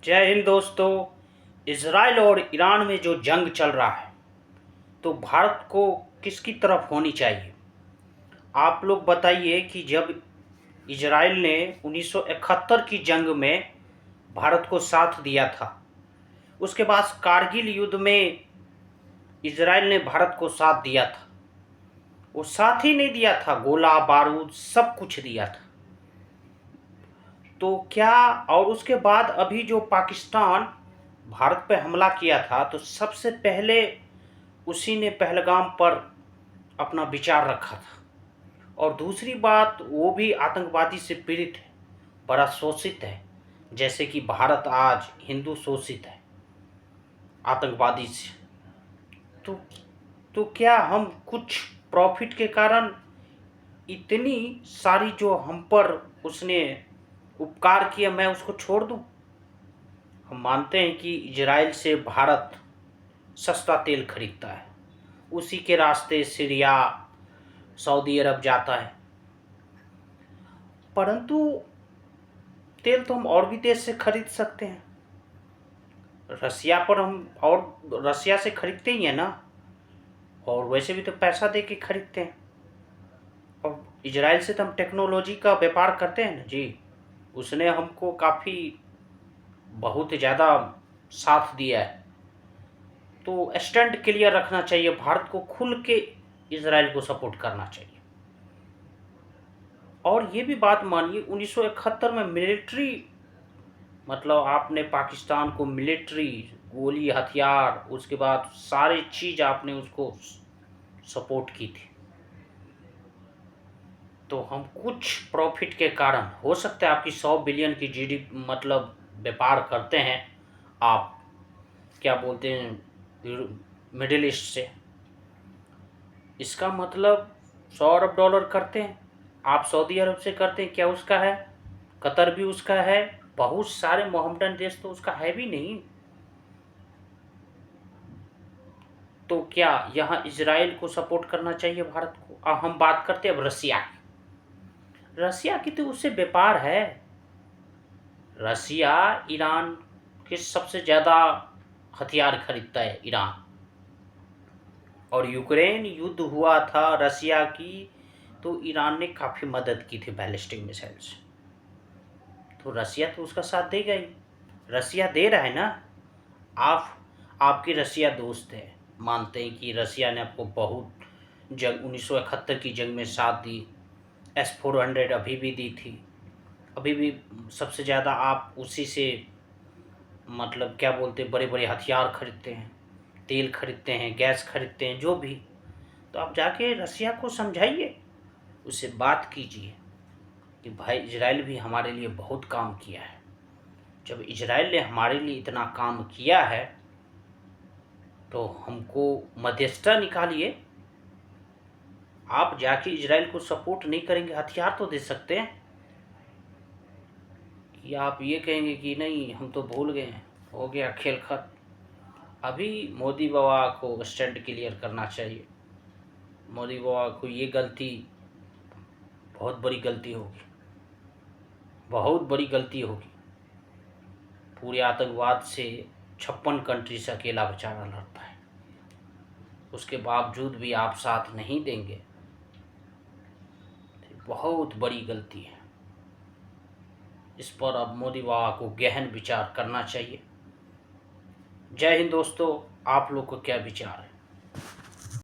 जय हिंद दोस्तों। इज़राइल और ईरान में जो जंग चल रहा है तो भारत को किसकी तरफ होनी चाहिए? आप लोग बताइए कि जब इज़राइल ने 1971 की जंग में भारत को साथ दिया था, उसके बाद कारगिल युद्ध में इज़राइल ने भारत को साथ दिया था। वो साथ ही नहीं दिया था, गोला बारूद सब कुछ दिया था। तो क्या और उसके बाद अभी जो पाकिस्तान भारत पे हमला किया था तो सबसे पहले उसी ने पहलगाम पर अपना विचार रखा था। और दूसरी बात, वो भी आतंकवादी से पीड़ित है, बड़ा शोषित है, जैसे कि भारत आज हिंदू शोषित है आतंकवादी से। तो क्या हम कुछ प्रॉफिट के कारण इतनी सारी जो हम पर उसने उपकार किया, मैं उसको छोड़ दूं? हम मानते हैं कि इजराइल से भारत सस्ता तेल खरीदता है, उसी के रास्ते सीरिया सऊदी अरब जाता है। परंतु तेल तो हम और भी देश से खरीद सकते हैं। रसिया पर हम और रसिया से खरीदते ही हैं ना, और वैसे भी तो पैसा दे के खरीदते हैं। और इजराइल से तो हम टेक्नोलॉजी का व्यापार करते हैं ना जी। उसने हमको काफ़ी बहुत ज़्यादा साथ दिया है। तो स्टैंड क्लियर रखना चाहिए, भारत को खुल के इजराइल को सपोर्ट करना चाहिए। और ये भी बात मानिए, 1971 में मिलिट्री, मतलब आपने पाकिस्तान को मिलिट्री, गोली हथियार, उसके बाद सारी चीज़ आपने उसको सपोर्ट की थी। तो हम कुछ प्रॉफिट के कारण, हो सकता है आपकी 100 बिलियन की जीडी मतलब व्यापार करते हैं आप, क्या बोलते हैं, मिडिल ईस्ट से, इसका मतलब 100 अरब डॉलर करते हैं आप सऊदी अरब से करते हैं, क्या उसका है? कतर भी उसका है, बहुत सारे मोहम्मदन देश तो उसका है भी नहीं। तो क्या यहाँ इजराइल को सपोर्ट करना चाहिए भारत को? अब हम बात करते हैं अब रसिया की। रसिया की तो उससे व्यापार है। रसिया ईरान के सबसे ज़्यादा हथियार खरीदता है ईरान। और यूक्रेन युद्ध हुआ था रसिया की, तो ईरान ने काफ़ी मदद की थी बैलिस्टिक मिसाइल से। तो रसिया तो उसका साथ देगा ही। रसिया दे रहा है ना। आप आपकी रसिया दोस्त है, मानते हैं कि रसिया ने आपको बहुत जंग 1971 की जंग में साथ दी। S-400 अभी भी दी थी, अभी भी सबसे ज़्यादा आप उसी से, मतलब क्या बोलते हैं, बड़े बड़े हथियार खरीदते हैं, तेल खरीदते हैं, गैस खरीदते हैं, जो भी। तो आप जाके रसिया को समझाइए, उससे बात कीजिए कि भाई इजराइल भी हमारे लिए बहुत काम किया है। जब इजराइल ने हमारे लिए इतना काम किया है तो हमको मध्यस्थता निकालिए। आप जाके इजराइल को सपोर्ट नहीं करेंगे, हथियार तो दे सकते हैं। कि आप ये कहेंगे कि नहीं हम तो भूल गए हैं, हो गया खेल खत्म। अभी मोदी बाबा को स्टैंड क्लियर करना चाहिए। मोदी बाबा को ये गलती, बहुत बड़ी गलती होगी, बहुत बड़ी गलती होगी। पूरे आतंकवाद से 56 कंट्री से अकेला बेचारा लड़ता है, उसके बावजूद भी आप साथ नहीं देंगे, बहुत बड़ी गलती है। इस पर अब मोदी बाबा को गहन विचार करना चाहिए। जय हिंद दोस्तों, आप लोग को क्या विचार है?